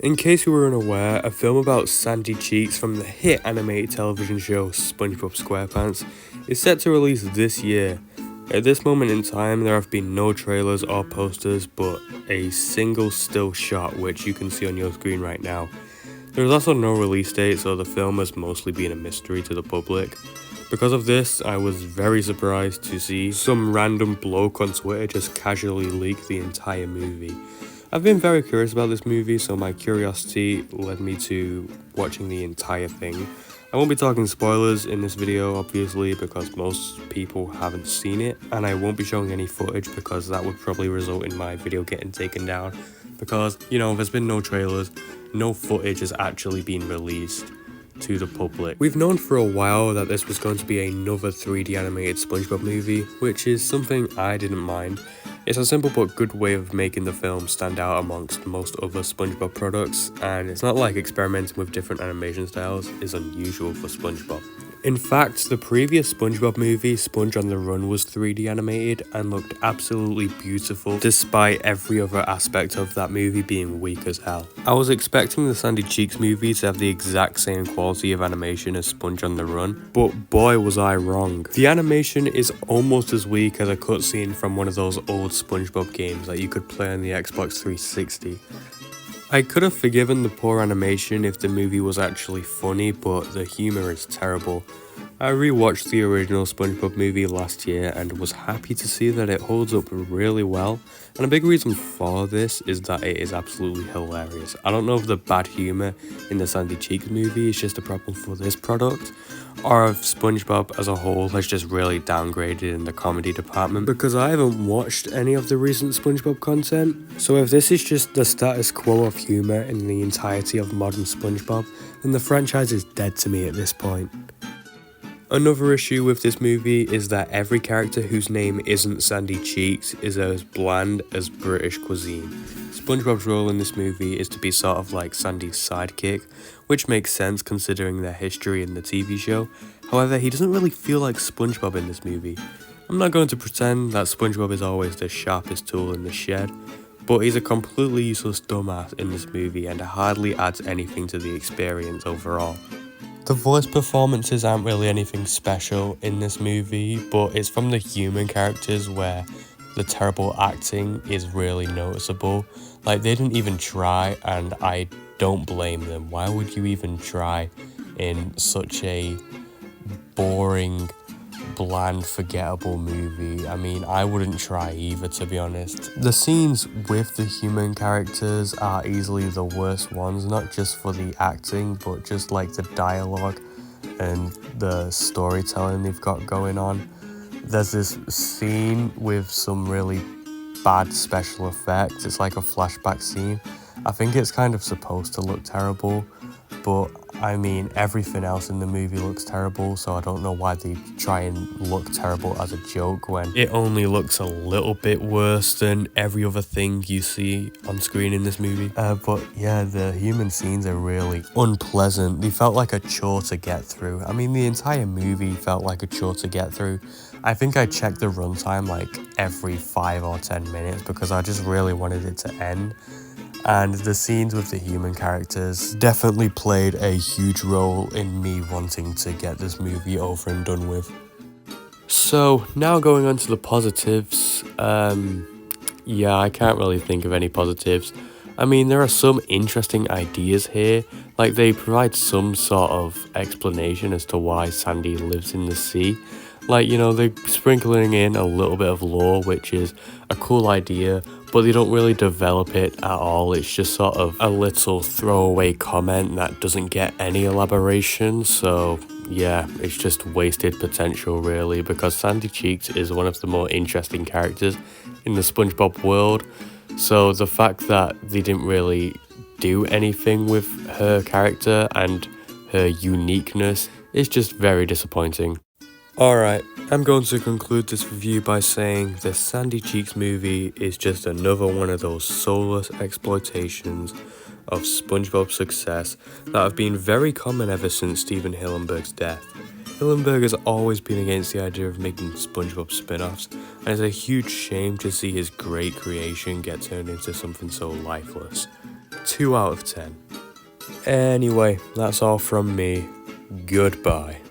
In case you were unaware, a film about Sandy Cheeks from the hit animated television show SpongeBob SquarePants is set to release this year. At this moment in time, there have been no trailers or posters, but a single still shot which you can see on your screen right now. There is also no release date, so the film has mostly been a mystery to the public. Because of this, I was very surprised to see some random bloke on Twitter just casually leak the entire movie. I've been very curious about this movie, so my curiosity led me to watching the entire thing. I won't be talking spoilers in this video, obviously, because most people haven't seen it, and I won't be showing any footage because that would probably result in my video getting taken down, because, there's been no trailers, no footage has actually been released to the public. We've known for a while that this was going to be another 3D animated SpongeBob movie, which is something I didn't mind. It's a simple but good way of making the film stand out amongst most other SpongeBob products, and it's not like experimenting with different animation styles is unusual for SpongeBob. In fact, the previous SpongeBob movie, Sponge on the Run, was 3D animated and looked absolutely beautiful, despite every other aspect of that movie being weak as hell. I was expecting the Sandy Cheeks movie to have the exact same quality of animation as Sponge on the Run, but boy was I wrong. The animation is almost as weak as a cutscene from one of those old SpongeBob games that you could play on the Xbox 360. I could have forgiven the poor animation if the movie was actually funny, but the humour is terrible. I rewatched the original SpongeBob movie last year and was happy to see that it holds up really well, and a big reason for this is that it is absolutely hilarious. I don't know if the bad humour in the Sandy Cheeks movie is just a problem for this product, or if SpongeBob as a whole has just really downgraded in the comedy department, because I haven't watched any of the recent SpongeBob content, so if this is just the status quo of humour in the entirety of modern SpongeBob, then the franchise is dead to me at this point. Another issue with this movie is that every character whose name isn't Sandy Cheeks is as bland as British cuisine. SpongeBob's role in this movie is to be sort of like Sandy's sidekick, which makes sense considering their history in the TV show. However, he doesn't really feel like SpongeBob in this movie. I'm not going to pretend that SpongeBob is always the sharpest tool in the shed, but he's a completely useless dumbass in this movie and hardly adds anything to the experience overall. The voice performances aren't really anything special in this movie, but it's from the human characters where the terrible acting is really noticeable. Like, they didn't even try, and I don't blame them. Why would you even try in such a boring, bland, forgettable movie? I mean, I wouldn't try either, to be honest. The scenes with the human characters are easily the worst ones, not just for the acting, but just like the dialogue and the storytelling they've got going on. There's this scene with some really bad special effects. It's like a flashback scene. I think it's kind of supposed to look terrible, but I mean, everything else in the movie looks terrible, so I don't know why they try and look terrible as a joke when it only looks a little bit worse than every other thing you see on screen in this movie. But yeah, the human scenes are really unpleasant. They felt like a chore to get through. I mean, the entire movie felt like a chore to get through. I think I checked the runtime like every 5 or 10 minutes because I just really wanted it to end. And the scenes with the human characters definitely played a huge role in me wanting to get this movie over and done with. So, now going on to the positives. Yeah, I can't really think of any positives. I mean, there are some interesting ideas here. Like, they provide some sort of explanation as to why Sandy lives in the sea. Like, they're sprinkling in a little bit of lore, which is a cool idea, but they don't really develop it at all. It's just sort of a little throwaway comment that doesn't get any elaboration. So yeah, it's just wasted potential really, because Sandy Cheeks is one of the more interesting characters in the SpongeBob world. So the fact that they didn't really do anything with her character and her uniqueness is just very disappointing. Alright, I'm going to conclude this review by saying the Sandy Cheeks movie is just another one of those soulless exploitations of SpongeBob's success that have been very common ever since Steven Hillenburg's death. Hillenburg has always been against the idea of making SpongeBob spin-offs, and it's a huge shame to see his great creation get turned into something so lifeless. 2 out of 10. Anyway, that's all from me. Goodbye.